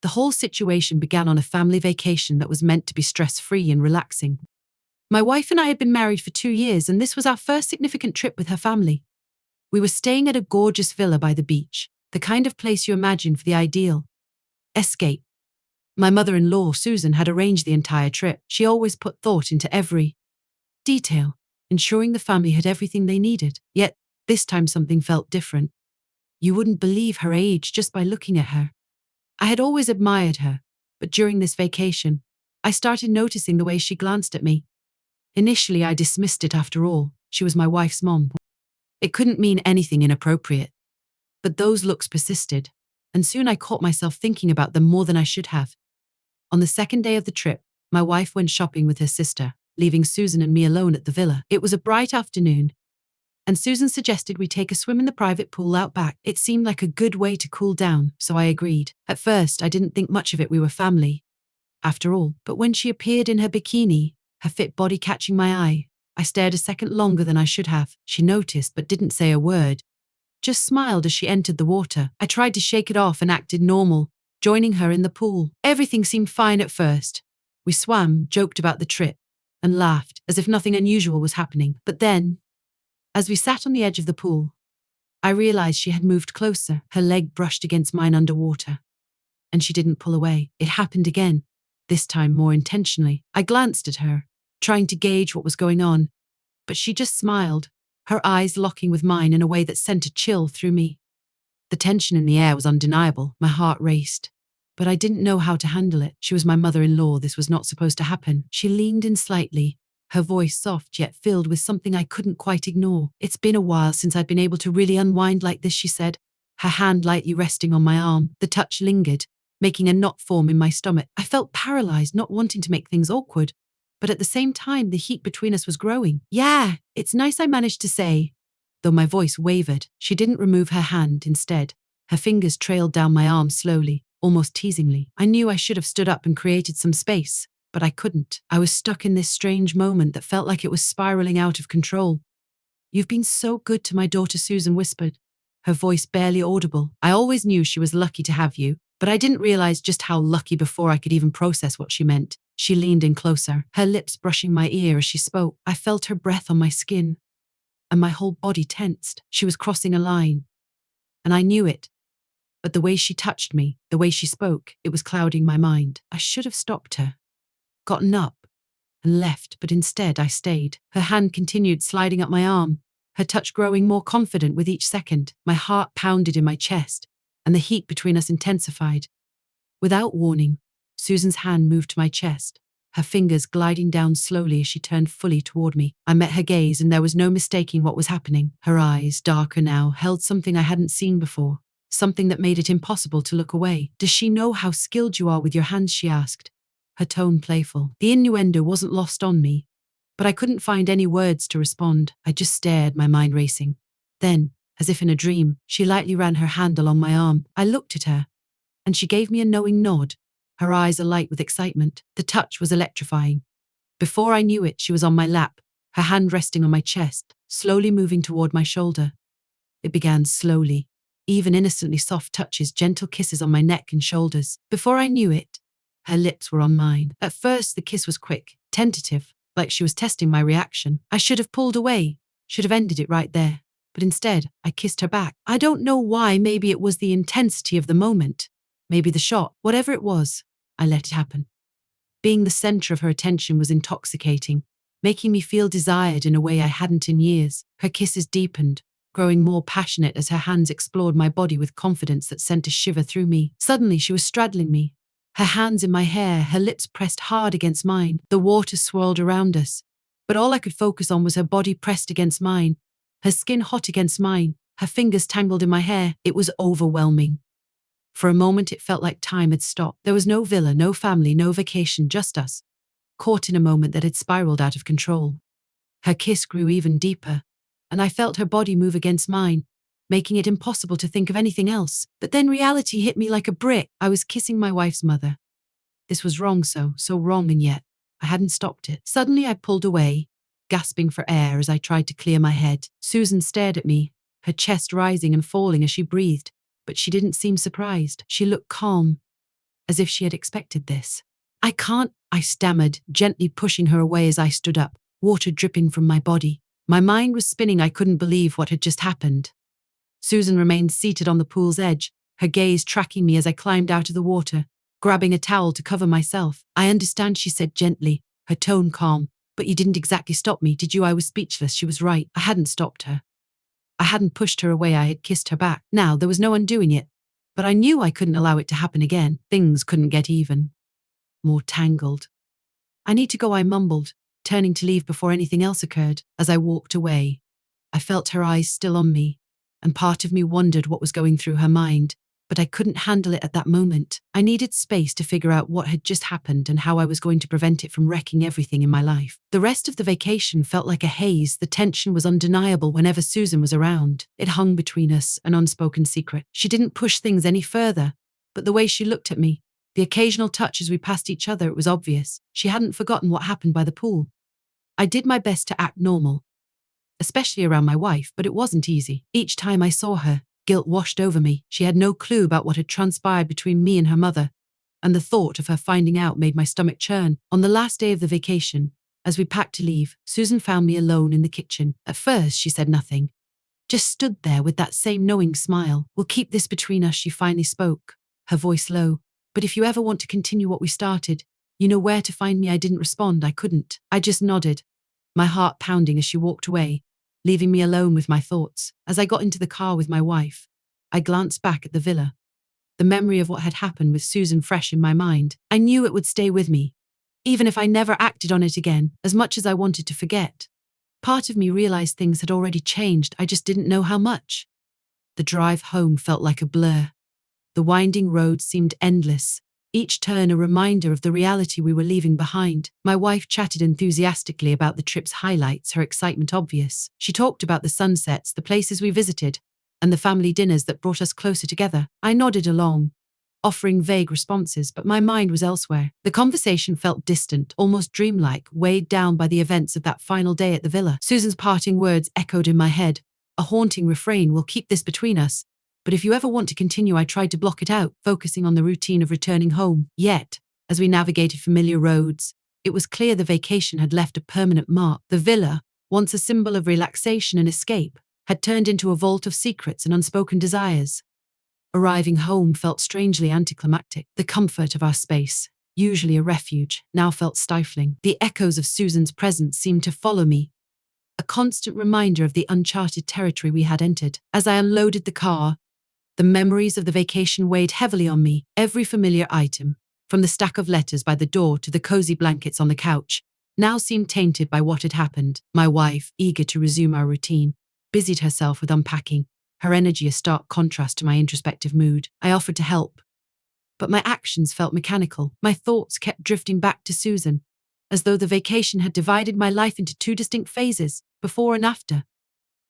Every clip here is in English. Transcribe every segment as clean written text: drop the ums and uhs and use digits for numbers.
The whole situation began on a family vacation that was meant to be stress-free and relaxing. My wife and I had been married for 2 years, and this was our first significant trip with her family. We were staying at a gorgeous villa by the beach, the kind of place you imagine for the ideal escape. My mother-in-law, Susan, had arranged the entire trip. She always put thought into every detail, ensuring the family had everything they needed. Yet, this time something felt different. You wouldn't believe her age just by looking at her. I had always admired her, but during this vacation, I started noticing the way she glanced at me. Initially, I dismissed it. After all, she was my wife's mom. It couldn't mean anything inappropriate. But those looks persisted, and soon I caught myself thinking about them more than I should have. On the second day of the trip, my wife went shopping with her sister, leaving Susan and me alone at the villa. It was a bright afternoon, and Susan suggested we take a swim in the private pool out back. It seemed like a good way to cool down, so I agreed. At first, I didn't think much of it. We were family, after all. But when she appeared in her bikini, her fit body catching my eye, I stared a second longer than I should have. She noticed but didn't say a word, just smiled as she entered the water. I tried to shake it off and acted normal, joining her in the pool. Everything seemed fine at first. We swam, joked about the trip, and laughed as if nothing unusual was happening. But then, as we sat on the edge of the pool, I realized she had moved closer. Her leg brushed against mine underwater, and she didn't pull away. It happened again, this time more intentionally. I glanced at her, trying to gauge what was going on, but she just smiled, her eyes locking with mine in a way that sent a chill through me. The tension in the air was undeniable. My heart raced, but I didn't know how to handle it. She was my mother-in-law. This was not supposed to happen. She leaned in slightly, her voice soft yet filled with something I couldn't quite ignore. "It's been a while since I've been able to really unwind like this," she said, her hand lightly resting on my arm. The touch lingered, making a knot form in my stomach. I felt paralyzed, not wanting to make things awkward, but at the same time, the heat between us was growing. "Yeah, it's nice," I managed to say, though my voice wavered. She didn't remove her hand. Instead, her fingers trailed down my arm slowly, almost teasingly. I knew I should have stood up and created some space, but I couldn't. I was stuck in this strange moment that felt like it was spiraling out of control. "You've been so good to my daughter," Susan whispered, her voice barely audible. "I always knew she was lucky to have you, but I didn't realize just how lucky before I could even process what she meant." She leaned in closer, her lips brushing my ear as she spoke. I felt her breath on my skin, and my whole body tensed. She was crossing a line, and I knew it. But the way she touched me, the way she spoke, it was clouding my mind. I should have stopped her, gotten up, and left, but instead I stayed. Her hand continued sliding up my arm, her touch growing more confident with each second. My heart pounded in my chest, and the heat between us intensified. Without warning, Susan's hand moved to my chest, her fingers gliding down slowly as she turned fully toward me. I met her gaze, and there was no mistaking what was happening. Her eyes, darker now, held something I hadn't seen before, something that made it impossible to look away. "Does she know how skilled you are with your hands?" she asked, her tone playful. The innuendo wasn't lost on me, but I couldn't find any words to respond. I just stared, my mind racing. Then, as if in a dream, she lightly ran her hand along my arm. I looked at her, and she gave me a knowing nod, her eyes alight with excitement. The touch was electrifying. Before I knew it, she was on my lap, her hand resting on my chest, slowly moving toward my shoulder. It began slowly, even innocently soft touches, gentle kisses on my neck and shoulders. Before I knew it, her lips were on mine. At first, the kiss was quick, tentative, like she was testing my reaction. I should have pulled away, should have ended it right there. But instead, I kissed her back. I don't know why. Maybe it was the intensity of the moment. Maybe the shot. Whatever it was, I let it happen. Being the center of her attention was intoxicating, making me feel desired in a way I hadn't in years. Her kisses deepened, growing more passionate as her hands explored my body with confidence that sent a shiver through me. Suddenly, she was straddling me, her hands in my hair, her lips pressed hard against mine. The water swirled around us, but all I could focus on was her body pressed against mine, her skin hot against mine, her fingers tangled in my hair. It was overwhelming. For a moment, it felt like time had stopped. There was no villa, no family, no vacation, just us, caught in a moment that had spiraled out of control. Her kiss grew even deeper, and I felt her body move against mine, making it impossible to think of anything else. But then reality hit me like a brick. I was kissing my wife's mother. This was wrong, so wrong, and yet I hadn't stopped it. Suddenly I pulled away, gasping for air as I tried to clear my head. Susan stared at me, her chest rising and falling as she breathed, but she didn't seem surprised. She looked calm, as if she had expected this. I can't, I stammered, gently pushing her away as I stood up, water dripping from my body. My mind was spinning. I couldn't believe what had just happened. Susan remained seated on the pool's edge, her gaze tracking me as I climbed out of the water, grabbing a towel to cover myself. I understand, she said gently, her tone calm. But you didn't exactly stop me, did you? I was speechless. She was right. I hadn't stopped her. I hadn't pushed her away. I had kissed her back. Now, there was no undoing it. But I knew I couldn't allow it to happen again. Things couldn't get even more tangled. I need to go, I mumbled, turning to leave before anything else occurred. As I walked away, I felt her eyes still on me, and part of me wondered what was going through her mind, but I couldn't handle it at that moment. I needed space to figure out what had just happened and how I was going to prevent it from wrecking everything in my life. The rest of the vacation felt like a haze. The tension was undeniable whenever Susan was around. It hung between us, an unspoken secret. She didn't push things any further, but the way she looked at me, the occasional touch as we passed each other, it was obvious. She hadn't forgotten what happened by the pool. I did my best to act normal, especially around my wife, but it wasn't easy. Each time I saw her, guilt washed over me. She had no clue about what had transpired between me and her mother, and the thought of her finding out made my stomach churn. On the last day of the vacation, as we packed to leave, Susan found me alone in the kitchen. At first, she said nothing, just stood there with that same knowing smile. We'll keep this between us, she finally spoke, her voice low. But if you ever want to continue what we started, you know where to find me. I didn't respond. I couldn't. I just nodded, my heart pounding as she walked away, leaving me alone with my thoughts. As I got into the car with my wife, I glanced back at the villa, the memory of what had happened with Susan fresh in my mind. I knew it would stay with me, even if I never acted on it again, as much as I wanted to forget. Part of me realized things had already changed. I just didn't know how much. The drive home felt like a blur. The winding road seemed endless, each turn a reminder of the reality we were leaving behind. My wife chatted enthusiastically about the trip's highlights, her excitement obvious. She talked about the sunsets, the places we visited, and the family dinners that brought us closer together. I nodded along, offering vague responses, but my mind was elsewhere. The conversation felt distant, almost dreamlike, weighed down by the events of that final day at the villa. Susan's parting words echoed in my head, a haunting refrain: we'll keep this between us, but if you ever want to continue. I tried to block it out, focusing on the routine of returning home. Yet, as we navigated familiar roads, it was clear the vacation had left a permanent mark. The villa, once a symbol of relaxation and escape, had turned into a vault of secrets and unspoken desires. Arriving home felt strangely anticlimactic. The comfort of our space, usually a refuge, now felt stifling. The echoes of Susan's presence seemed to follow me, a constant reminder of the uncharted territory we had entered. As I unloaded the car, the memories of the vacation weighed heavily on me. Every familiar item, from the stack of letters by the door to the cozy blankets on the couch, now seemed tainted by what had happened. My wife, eager to resume our routine, busied herself with unpacking, her energy a stark contrast to my introspective mood. I offered to help, but my actions felt mechanical. My thoughts kept drifting back to Susan, as though the vacation had divided my life into two distinct phases, before and after.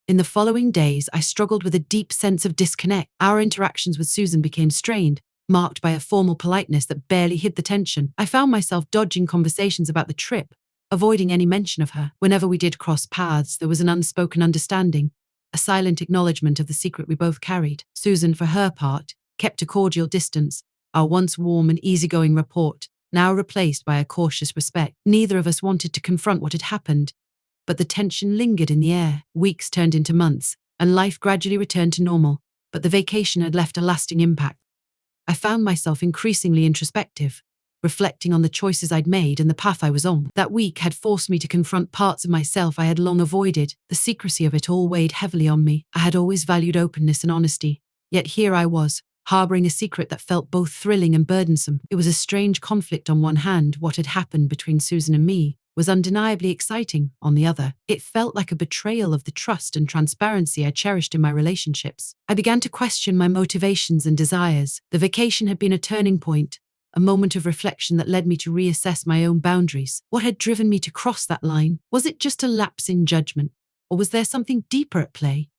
In the following days, I struggled with a deep sense of disconnect. Our interactions with Susan became strained, marked by a formal politeness that barely hid the tension. I found myself dodging conversations about the trip, avoiding any mention of her. Whenever we did cross paths, there was an unspoken understanding, a silent acknowledgement of the secret we both carried. Susan, for her part, kept a cordial distance, our once warm and easygoing rapport now replaced by a cautious respect. Neither of us wanted to confront what had happened, but the tension lingered in the air. Weeks turned into months, and life gradually returned to normal, but the vacation had left a lasting impact. I found myself increasingly introspective, reflecting on the choices I'd made and the path I was on. That week had forced me to confront parts of myself I had long avoided. The secrecy of it all weighed heavily on me. I had always valued openness and honesty, yet here I was, harboring a secret that felt both thrilling and burdensome. It was a strange conflict. On one hand, what had happened between Susan and me was undeniably exciting. On the other, it felt like a betrayal of the trust and transparency I cherished in my relationships. I began to question my motivations and desires. The vacation had been a turning point, a moment of reflection that led me to reassess my own boundaries. What had driven me to cross that line? Was it just a lapse in judgment, or was there something deeper at play?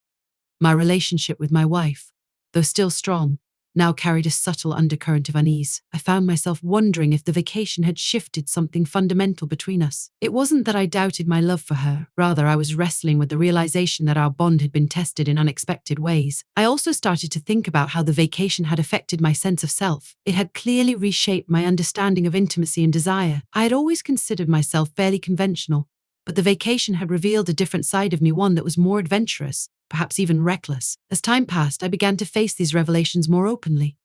My relationship with my wife, though still strong, now carried a subtle undercurrent of unease. I found myself wondering if the vacation had shifted something fundamental between us. It wasn't that I doubted my love for her, rather I was wrestling with the realization that our bond had been tested in unexpected ways. I also started to think about how the vacation had affected my sense of self. It had clearly reshaped my understanding of intimacy and desire. I had always considered myself fairly conventional, but the vacation had revealed a different side of me, one that was more adventurous, perhaps even reckless. As time passed, I began to face these revelations more openly.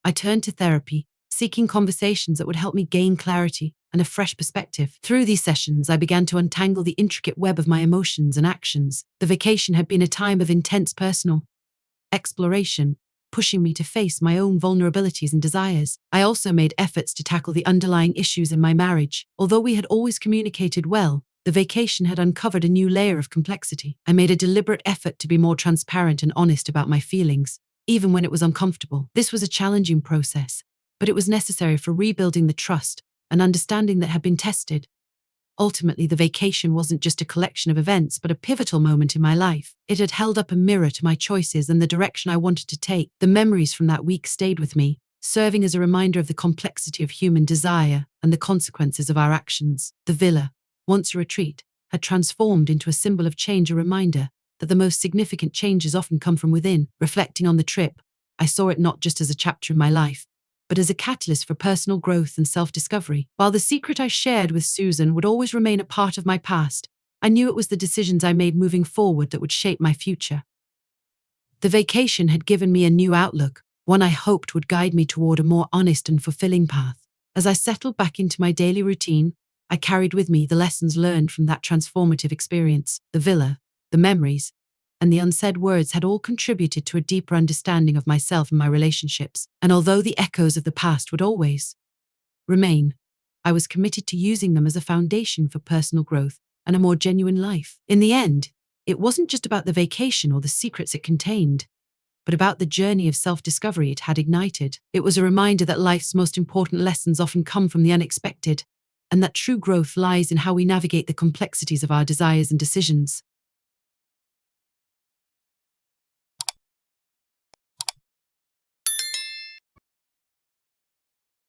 I turned to therapy, seeking conversations that would help me gain clarity and a fresh perspective. Through these sessions, I began to untangle the intricate web of my emotions and actions. The vacation had been a time of intense personal exploration, pushing me to face my own vulnerabilities and desires. I also made efforts to tackle the underlying issues in my marriage. Although we had always communicated well, the vacation had uncovered a new layer of complexity. I made a deliberate effort to be more transparent and honest about my feelings, even when it was uncomfortable. This was a challenging process, but it was necessary for rebuilding the trust and understanding that had been tested. Ultimately, the vacation wasn't just a collection of events, but a pivotal moment in my life. It had held up a mirror to my choices and the direction I wanted to take. The memories from that week stayed with me, serving as a reminder of the complexity of human desire and the consequences of our actions. The villa, once a retreat, had transformed into a symbol of change, a reminder that the most significant changes often come from within. Reflecting on the trip, I saw it not just as a chapter in my life, but as a catalyst for personal growth and self-discovery. While the secret I shared with Susan would always remain a part of my past, I knew it was the decisions I made moving forward that would shape my future. The vacation had given me a new outlook, one I hoped would guide me toward a more honest and fulfilling path. As I settled back into my daily routine, I carried with me the lessons learned from that transformative experience. The villa, the memories, and the unsaid words had all contributed to a deeper understanding of myself and my relationships. And although the echoes of the past would always remain, I was committed to using them as a foundation for personal growth and a more genuine life. In the end, it wasn't just about the vacation or the secrets it contained, but about the journey of self-discovery it had ignited. It was a reminder that life's most important lessons often come from the unexpected, and that true growth lies in how we navigate the complexities of our desires and decisions.